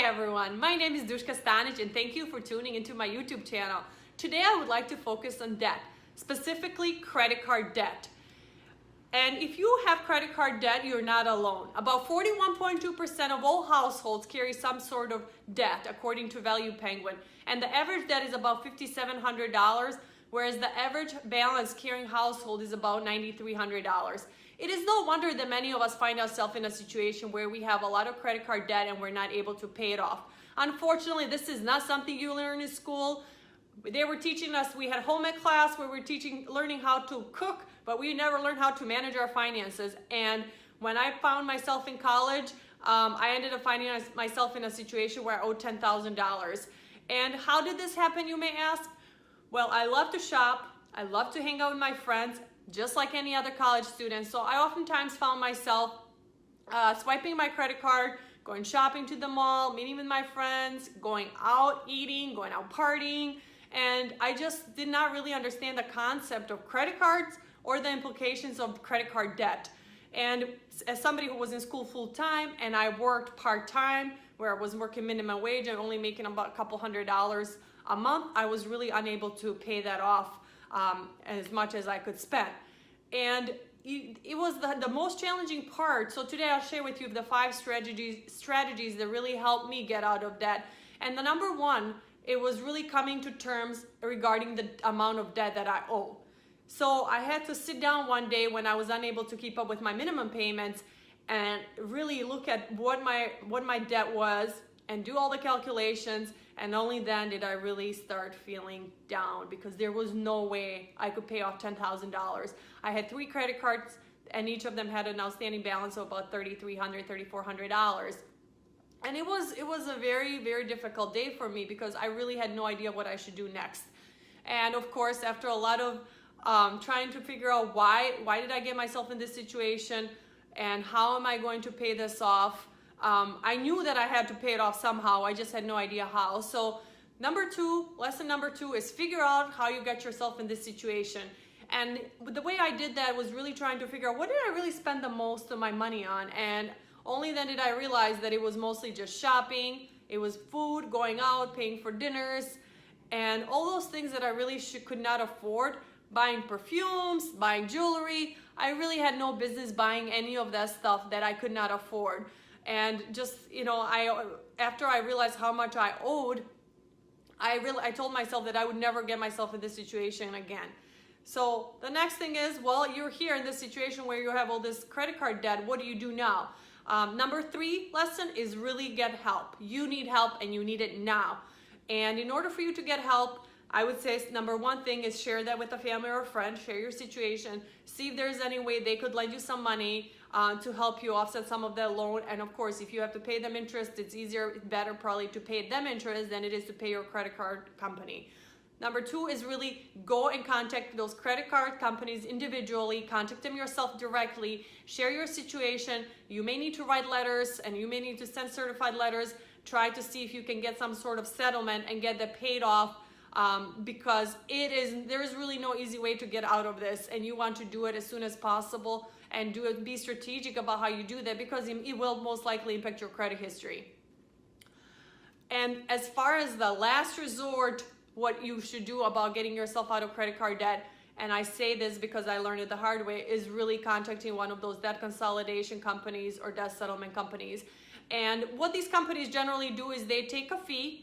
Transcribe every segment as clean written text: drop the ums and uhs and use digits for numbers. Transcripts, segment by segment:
everyone, my name is Dushka Stanic and thank you for tuning into my YouTube channel. Today I would like to focus on debt, specifically credit card debt. And if you have credit card debt, you're not alone. About 41.2% of all households carry some sort of debt, according to Value Penguin. And the average debt is about $5,700, whereas the average balance carrying household is about $9,300. It is no wonder that many of us find ourselves in a situation where we have a lot of credit card debt and we're not able to pay it off. Unfortunately, this is not something you learn in school. They were teaching us, we had home ec class where we're learning how to cook, but we never learned how to manage our finances. And when I found myself in college, I ended up finding myself in a situation where I owed $10,000. And how did this happen, you may ask? Well, I love to shop. I love to hang out with my friends, just like any other college student. So I oftentimes found myself swiping my credit card, going shopping to the mall, meeting with my friends, going out eating, going out partying. And I just did not really understand the concept of credit cards or the implications of credit card debt. And as somebody who was in school full-time and I worked part-time, where I was working minimum wage and only making about a couple $100s a month, I was really unable to pay that off as much as I could spend. And it was the most challenging part. So today I'll share with you the 5 strategies that really helped me get out of debt. And the number one, it was really coming to terms regarding the amount of debt that I owe. So I had to sit down one day when I was unable to keep up with my minimum payments and really look at what my debt was and do all the calculations. And only then did I really start feeling down, because there was no way I could pay off $10,000. I had 3 credit cards and each of them had an outstanding balance of about $3,300, $3,400. And it was a very, very difficult day for me because I really had no idea what I should do next. And of course, after a lot of trying to figure out why did I get myself in this situation and how am I going to pay this off, I knew that I had to pay it off somehow. I just had no idea how. So lesson number two is figure out how you get yourself in this situation. And the way I did that was really trying to figure out, what did I really spend the most of my money on? And only then did I realize that it was mostly just shopping. It was food, going out, paying for dinners, and all those things that I really could not afford. Buying perfumes, buying jewelry. I really had no business buying any of that stuff that I could not afford. And just, after I realized how much I owed, I told myself that I would never get myself in this situation again. So the next thing is, well, you're here in this situation where you have all this credit card debt. What do you do now? Number 3 lesson is really get help. You need help and you need it now. And in order for you to get help, I would say number 1 thing is share that with a family or a friend, share your situation, see if there's any way they could lend you some money to help you offset some of that loan. And of course, if you have to pay them interest, it's better probably to pay them interest than it is to pay your credit card company. Number 2 is really go and contact those credit card companies individually, contact them yourself directly, share your situation. You may need to write letters and you may need to send certified letters, try to see if you can get some sort of settlement and get that paid off. Because there is really no easy way to get out of this, and you want to do it as soon as possible and be strategic about how you do that, because it will most likely impact your credit history. And as far as the last resort, what you should do about getting yourself out of credit card debt, and I say this because I learned it the hard way, is really contacting one of those debt consolidation companies or debt settlement companies. And what these companies generally do is they take a fee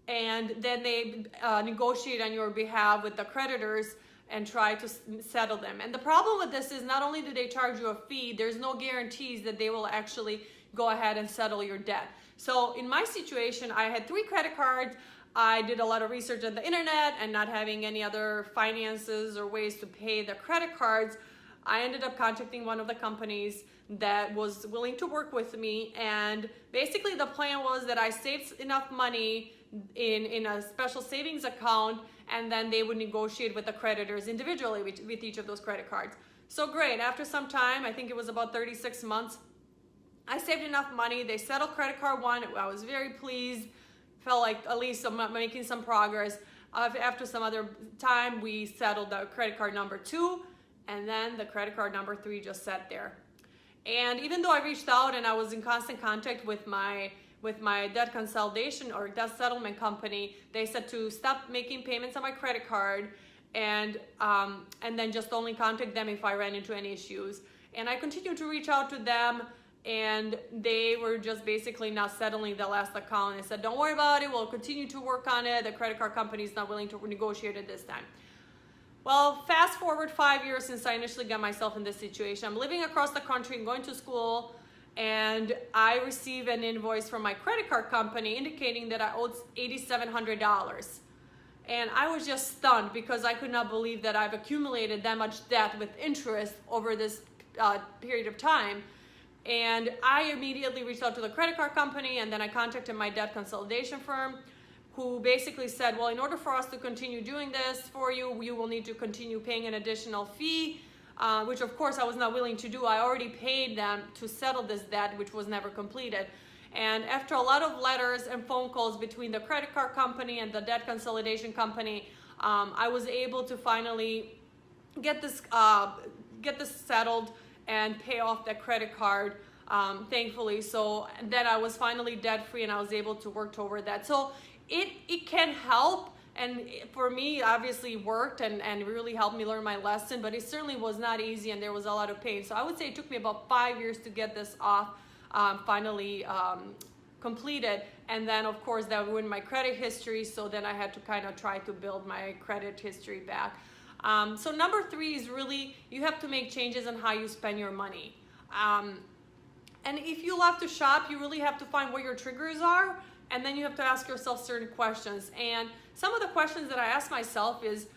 and then they negotiate on your behalf with the creditors and try to settle them. And the problem with this is not only do they charge you a fee, there's no guarantees that they will actually go ahead and settle your debt. So in my situation, I had 3 credit cards. I did a lot of research on the internet, and not having any other finances or ways to pay the credit cards, I ended up contacting one of the companies that was willing to work with me. And basically the plan was that I saved enough money in a special savings account, and then they would negotiate with the creditors individually with each of those credit cards. So great, after some time, I think it was about 36 months, I saved enough money. They settled credit card 1. I was very pleased, felt like at least I'm making some progress. After some other time, we settled the credit card number 2, and then the credit card number 3 just sat there. And even though I reached out and I was in constant contact with my with my debt consolidation or debt settlement company, they said to stop making payments on my credit card and then just only contact them if I ran into any issues. And I continued to reach out to them, and they were just basically not settling the last account. And they said, don't worry about it, we'll continue to work on it. The credit card company is not willing to negotiate it this time. Well, fast forward 5 years since I initially got myself in this situation. I'm living across the country and going to school, and I receive an invoice from my credit card company indicating that I owed $8,700. And I was just stunned because I could not believe that I've accumulated that much debt with interest over this period of time. And I immediately reached out to the credit card company, and then I contacted my debt consolidation firm, who basically said, well, in order for us to continue doing this for you, you will need to continue paying an additional fee, which of course I was not willing to do. I already paid them to settle this debt, which was never completed. And after a lot of letters and phone calls between the credit card company and the debt consolidation company, I was able to finally get this settled and pay off that credit card, thankfully. So then I was finally debt free, and I was able to work toward that. So it can help, and for me obviously worked and really helped me learn my lesson, but it certainly was not easy, and there was a lot of pain. So I would say it took me about 5 years to get this off, finally completed. And then of course that ruined my credit history, so then I had to kind of try to build my credit history back. So number 3 is really, you have to make changes on how you spend your money. And if you love to shop, you really have to find what your triggers are, and then you have to ask yourself certain questions. And some of the questions that I ask myself is,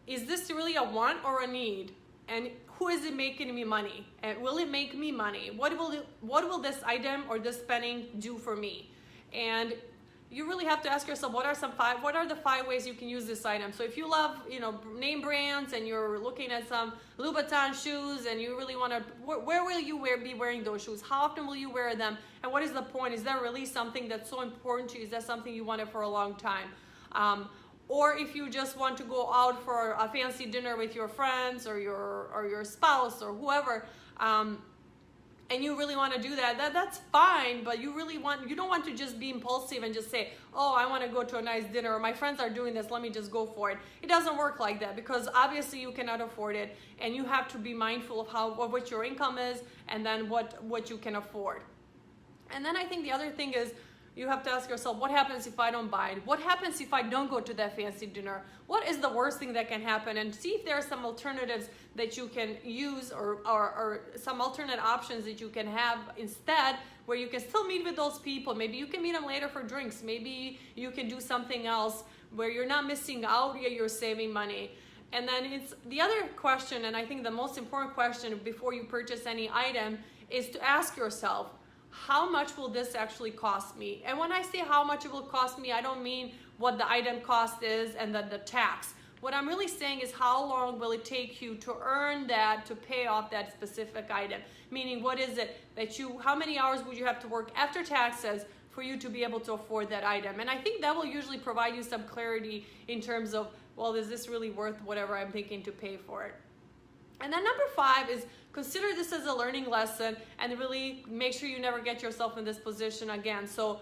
is this really a want or a need? And who is it making me money? And will it make me money? What will this item or this spending do for me? And you really have to ask yourself, what are the 5 ways you can use this item? So if you love, name brands, and you're looking at some Louboutin shoes, and you really want to, where will you be wearing those shoes? How often will you wear them? And what is the point? Is that really something that's so important to you? Is that something you wanted for a long time? Or if you just want to go out for a fancy dinner with your friends or your spouse or whoever, and you really want to do that's fine, but you don't want to just be impulsive and just say, oh, I want to go to a nice dinner, or my friends are doing this, let me just go for it. It doesn't work like that, because obviously you cannot afford it, and you have to be mindful of what your income is, and then what you can afford. And then I think the other thing is, you have to ask yourself, what happens if I don't buy it? What happens if I don't go to that fancy dinner? What is the worst thing that can happen? And see if there are some alternatives that you can use, or some alternate options that you can have instead, where you can still meet with those people. Maybe you can meet them later for drinks. Maybe you can do something else where you're not missing out, yet you're saving money. And then it's the other question, and I think the most important question before you purchase any item, is to ask yourself, how much will this actually cost me? And when I say how much it will cost me, I don't mean what the item cost is and the tax. What I'm really saying is, how long will it take you to earn that, to pay off that specific item? Meaning, what is it how many hours would you have to work after taxes for you to be able to afford that item? And I think that will usually provide you some clarity in terms of, well, is this really worth whatever I'm thinking to pay for it? And then number 5 is, consider this as a learning lesson, and really make sure you never get yourself in this position again. So,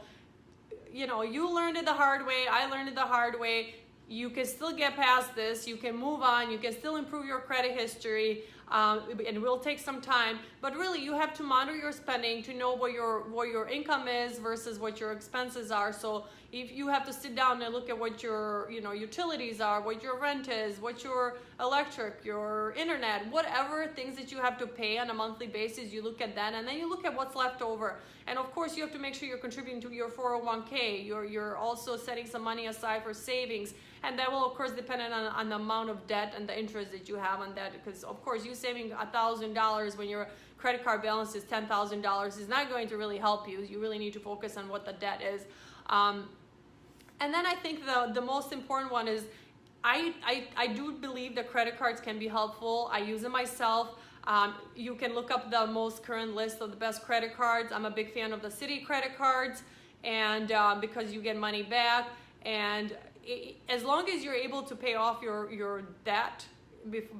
you learned it the hard way, I learned it the hard way. You can still get past this, you can move on, you can still improve your credit history, and it will take some time, but really you have to monitor your spending to know what your income is versus what your expenses are. So if you have to sit down and look at what your utilities are, what your rent is, what your electric, your internet, whatever things that you have to pay on a monthly basis, you look at that, and then you look at what's left over. And of course you have to make sure you're contributing to your 401k. You're also setting some money aside for savings, and that will of course depend on the amount of debt and the interest that you have on that, because of course you saving $1,000 when your credit card balance is $10,000 is not going to really help you. You really need to focus on what the debt is. And then I think the most important one is, I do believe that credit cards can be helpful. I use them myself. You can look up the most current list of the best credit cards. I'm a big fan of the Citi credit cards, and because you get money back, and as long as you're able to pay off your debt,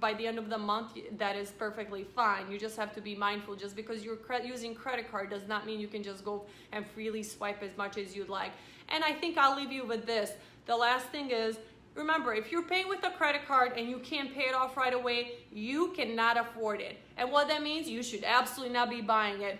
by the end of the month, that is perfectly fine. You just have to be mindful. Just because you're using credit card does not mean you can just go and freely swipe as much as you'd like. And I think I'll leave you with this. The last thing is, remember, if you're paying with a credit card and you can't pay it off right away, you cannot afford it. And what that means, you should absolutely not be buying it.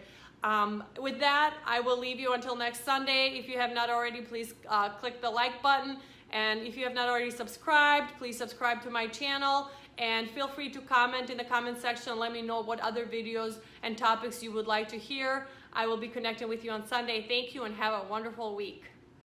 With that, I will leave you until next Sunday. If you have not already, please click the like button. And if you have not already subscribed, please subscribe to my channel. And feel free to comment in the comment section. Let me know what other videos and topics you would like to hear. I will be connecting with you on Sunday. Thank you and have a wonderful week.